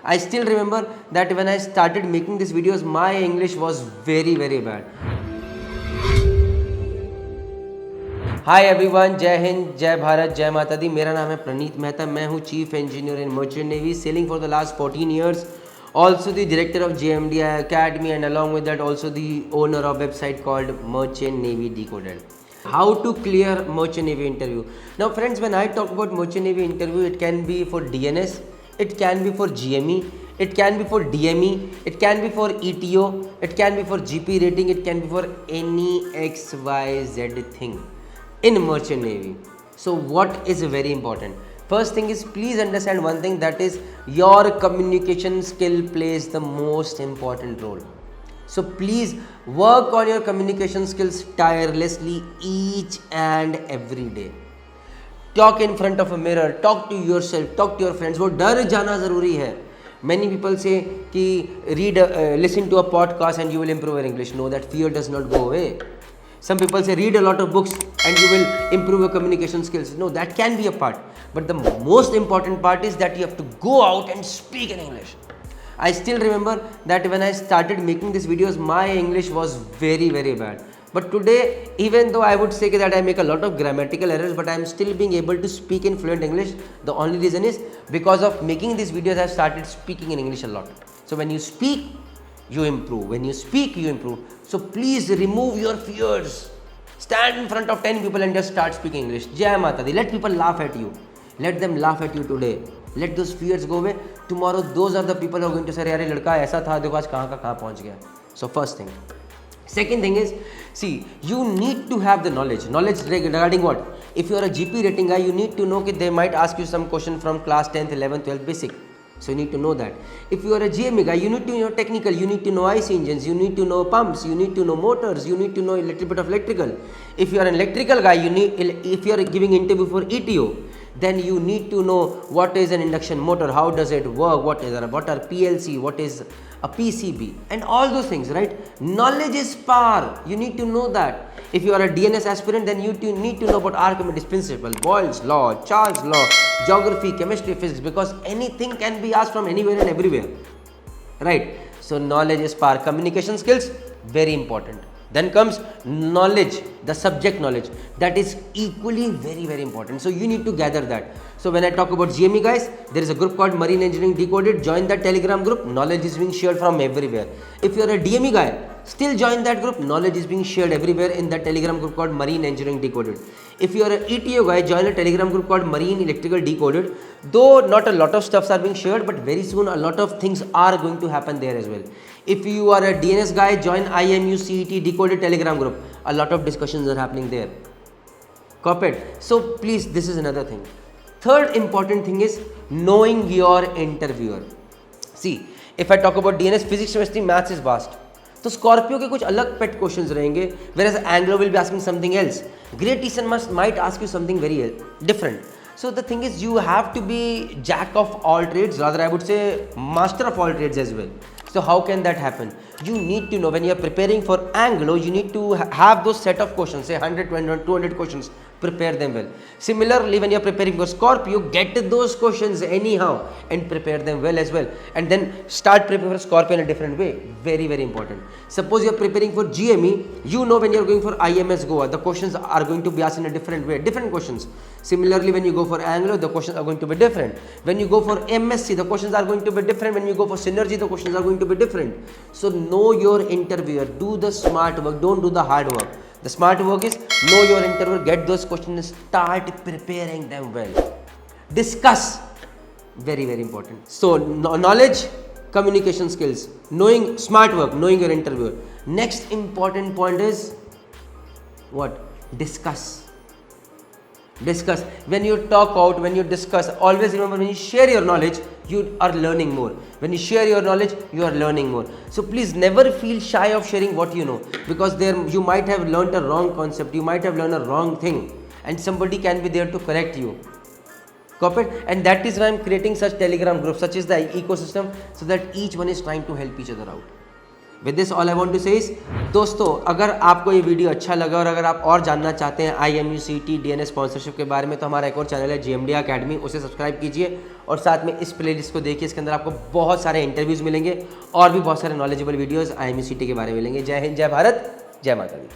I still remember that when I started making these videos, my English was very bad. Hi everyone, जय हिंद, जय भारत, जय माता दी। मेरा नाम है प्रणीत मेहता। मैं हूँ chief engineer in merchant navy, selling for the last 14 years. Also the director of JMDI Academy, and along with that also the owner of website called Merchant Navy Decoded. How to clear Merchant Navy interview. Now friends, when I talk about Merchant Navy interview, it can be for DNS, it can be for GME, it can be for DME, it can be for ETO, it can be for GP rating, it can be for any XYZ thing in Merchant Navy. So what is very important? First thing is, please understand one thing, that is your communication skill plays the most important role. So please work on your communication skills tirelessly each and every day. Talk in front of a mirror, talk to yourself, talk to your friends. वो डर जाना ज़रूरी है. Many people say कि listen to a podcast and you will improve your English. No, that fear does not go away. Some people say read a lot of books and you will improve your communication skills. No, that can be a part. But the most important part is that you have to go out and speak in English. I still remember that when I started making these videos, my English was very bad. But today, even though I would say that I make a lot of grammatical errors, but I am still being able to speak in fluent English. The only reason is because of making these videos, I have started speaking in English a lot. So when you speak, you improve. When you speak, you improve. So please remove your fears. Stand in front of 10 people and just start speaking English. Jai Mata Di. Let people laugh at you. Let them laugh at you today. Let those fears go away. Tomorrow, those are the people who are going to say, "यार लड़का ऐसा था, देखो आज कहाँ का कहाँ पहुँच गया." So first thing. Second thing is, see, you need to have the knowledge. Knowledge regarding what? If you are a GP rating guy, you need to know that they might ask you some question from class 10th, 11th, 12th basic. So you need to know that. If you are a GME guy, you need to know technical, you need to know IC engines, you need to know pumps, you need to know motors, you need to know a little bit of electrical. If you are an electrical guy, if you are giving interview for ETO, then you need to know what is an induction motor, how does it work, what are PLC, what is a PCB, and all those things, right? Knowledge is power. You need to know that. If you are a DNS aspirant, then you need to know about Archimedes principle, Boyle's law, Charles' law, geography, chemistry, physics, because anything can be asked from anywhere and everywhere, right? So knowledge is power. Communication skills, very important. Then comes knowledge, the subject knowledge, that is equally very important. So you need to gather that. So when I talk about GME guys, there is a group called Marine Engineering Decoded. Join that Telegram group. Knowledge is being shared from everywhere. If you are a DME guy, still join that group. Knowledge is being shared everywhere in that Telegram group called Marine Engineering Decoded. If you are an ETO guy, join a Telegram group called Marine Electrical Decoded. Though not a lot of stuffs are being shared, but very soon a lot of things are going to happen there as well. If you are a DNS guy, join IMU CET Decoded Telegram group. A lot of discussions are happening there. Copied. So please, this is another thing. Third important thing is knowing your interviewer. See, if I talk about DNS, physics, chemistry, maths is vast. तो Scorpio के कुछ अलग पेट questions रहेंगे, whereas Anglo will be asking something else. Great Eastern might ask you something very different. So the thing is, you have to be jack of all trades, rather I would say master of all trades as well. So how can that happen? You need to know, when you are preparing for Anglo, you need to have those set of questions, say 100, 200 questions, prepare them well. Similarly, when you are preparing for Scorpio, get those questions anyhow and prepare them well as well. And then start preparing for Scorpio in a different way. Very important. Suppose you are preparing for GME, you know when you are going for IMS Goa, the questions are going to be asked in a different way, different questions. Similarly, when you go for Anglo, the questions are going to be different. When you go for MSc, the questions are going to be different. When you go for Synergy, the questions are going to be different. So know your interviewer, do the smart work, don't do the hard work. The smart work is know your interviewer, get those questions, start preparing them well. Discuss, very important. So knowledge, communication skills, knowing smart work, knowing your interviewer. Next important point is what? Discuss. When you talk out, when you discuss, always remember, when you share your knowledge, you are learning more. When you share your knowledge, you are learning more. So please never feel shy of sharing what you know, because there you might have learned a wrong concept, you might have learned a wrong thing, and somebody can be there to correct you. Copy? And that is why I am creating such Telegram groups, such is the ecosystem, so that each one is trying to help each other out. With this all I want to say is, दोस्तों अगर आपको ये video अच्छा लगा और अगर आप और जानना चाहते हैं IMUCT DNS स्पॉन्सरशिप के बारे में, तो हमारा एक और चैनल है GMD Academy, उसे सब्सक्राइब कीजिए और साथ में इस प्लेलिस्ट को देखिए। इसके अंदर आपको बहुत सारे इंटरव्यूज़ मिलेंगे और भी बहुत सारे नॉलेजेबल वीडियोज़ IMUCT के बारे में मिलेंगे। जय हिंद, जय भारत, जय माता दी।